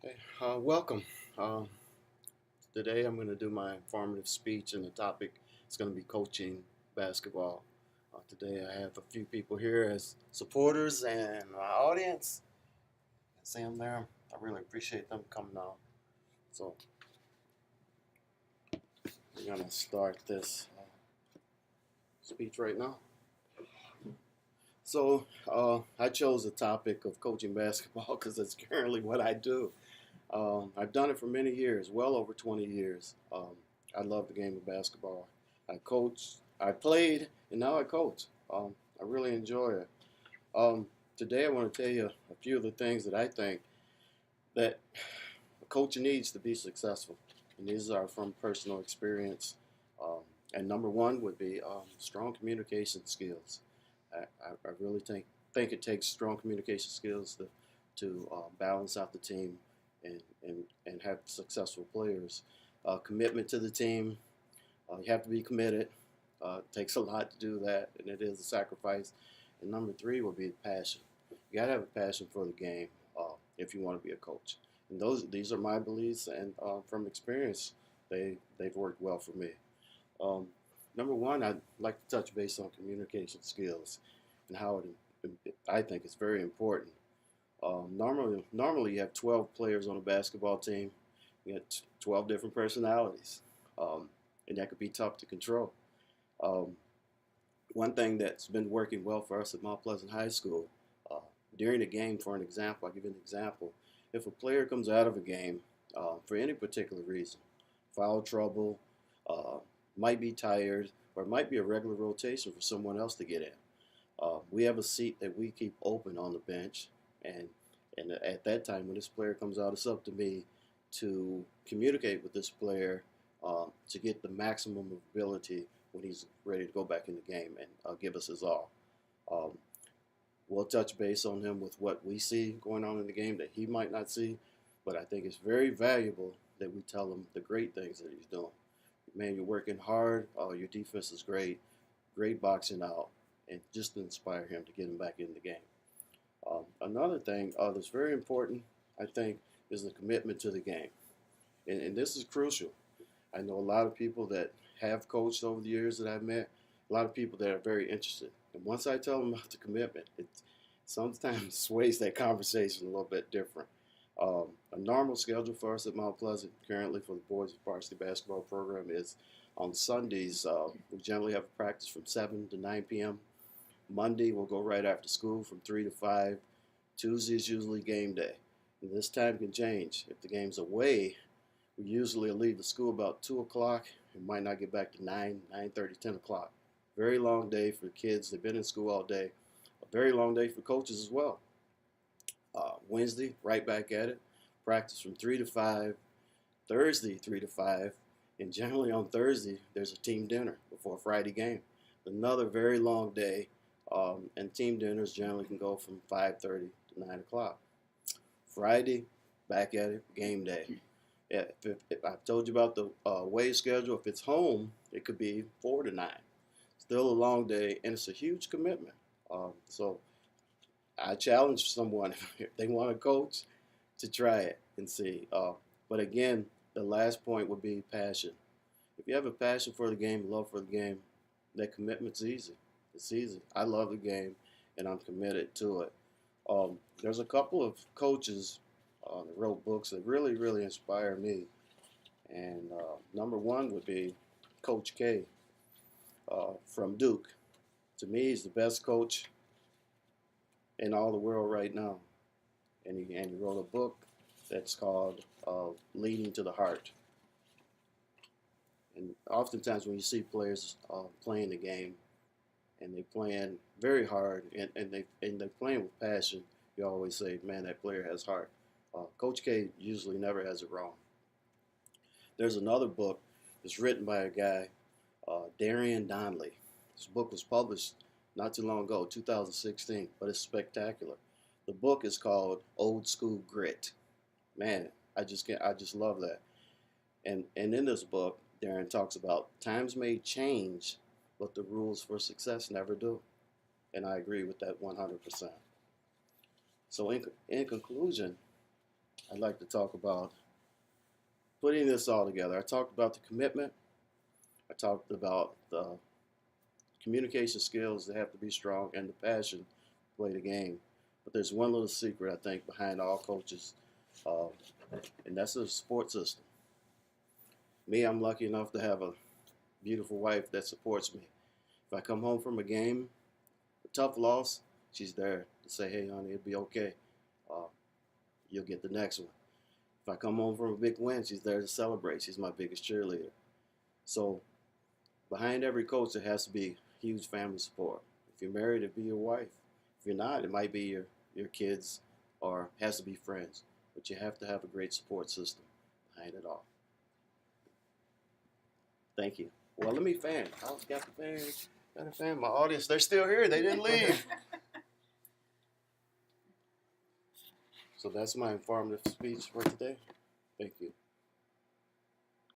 Hey, welcome. Uh, Today I'm going to do my informative speech, and the topic is going to be coaching basketball. Today I have a few people here as supporters and my audience. I see them there. I really appreciate them coming out. So we're going to start this speech right now. I chose the topic of coaching basketball because it's currently what I do. I've done it for many years, well over 20 years. I love the game of basketball. I coach, I played, and now I coach. I really enjoy it. Today, I want to tell you a few of the things that I think that a coach needs to be successful, and these are from personal experience. Um, and number one would be strong communication skills. I really think it takes strong communication skills to balance out the team and have successful players. Commitment to the team. You have to be committed. It takes a lot to do that, and it is a sacrifice. And number three would be passion. You got to have a passion for the game if you want to be a coach. And these are my beliefs, and from experience, they've worked well for me. Um, Number one, I'd like to touch base on communication skills and how I think it's very important. Normally you have 12 players on a basketball team. You got 12 different personalities, and that could be tough to control. Um, One thing that's been working well for us at Mount Pleasant High School uh, during a game, for an example, I'll give you an example. If a player comes out of a game for any particular reason, foul trouble, uh, might be tired, or it might be a regular rotation for someone else to get in. We have a seat that we keep open on the bench, and at that time when this player comes out, it's up to me to communicate with this player to get the maximum ability when he's ready to go back in the game and give us his all. Um, we'll touch base on him with what we see going on in the game that he might not see, but I think it's very valuable that we tell him the great things that he's doing. Man, you're working hard. Your defense is great. Great boxing out, and just to inspire him to get him back in the game. Another thing that's very important, I think, is the commitment to the game. And this is crucial. I know a lot of people that have coached over the years that I've met, a lot of people that are very interested. And once I tell them about the commitment, it sometimes sways that conversation a little bit different. A normal schedule for us at Mount Pleasant currently for the boys varsity basketball program is on Sundays. We generally have a practice from 7 to 9 p.m. Monday, we'll go right after school from 3 to 5. Tuesday is usually game day. And this time can change. If the game's away, we usually leave the school about 2 o'clock and might not get back to 9, 9:30, 10 o'clock. Very long day for kids. They've been in school all day. A very long day for coaches as well. Wednesday, right back at it. Practice from 3 to 5. Thursday, 3 to 5. And generally on Thursday, there's a team dinner before a Friday game. Another very long day. And team dinners generally can go from 5:30 to 9 o'clock. Friday, back at it, game day. Yeah, if I've told you about the away schedule, if it's home, it could be 4 to 9. Still a long day, and it's a huge commitment. So I challenge someone if they want to coach to try it and see. But again, the last point would be passion. If you have a passion for the game, love for the game, that commitment's easy. It's easy. I love the game, and I'm committed to it. There's a couple of coaches that wrote books that really, really inspire me. And number one would be Coach K from Duke. To me, he's the best coach in all the world right now. And he wrote a book that's called Leading to the Heart. And oftentimes when you see players playing the game and they're playing very hard and they're playing with passion, you always say, man, that player has heart. Coach K usually never has it wrong. There's another book that's written by a guy, Darian Donnelly. This book was published not too long ago, 2016, but it's spectacular. The book is called Old School Grit. Man, I just love that. And in this book, Darren talks about times may change, but the rules for success never do. And I agree with that 100%. So in conclusion, I'd like to talk about putting this all together. I talked about the commitment. I talked about the communication skills that have to be strong and the passion to play the game. But there's one little secret, I think, behind all coaches, uh, and that's the support system. Me, I'm lucky enough to have a beautiful wife that supports me. If I come home from a game, a tough loss, she's there to say, hey, honey, it'll be okay. Uh, you'll get the next one. If I come home from a big win, she's there to celebrate. She's my biggest cheerleader. So behind every coach, there has to be huge family support. If you're married, it'd be your wife. If you're not, it might be your kids or has to be friends. But you have to have a great support system behind it all. Thank you. Well, let me fan. I got the fan. Got the fan. My audience, they're still here. They didn't leave. So that's my informative speech for today.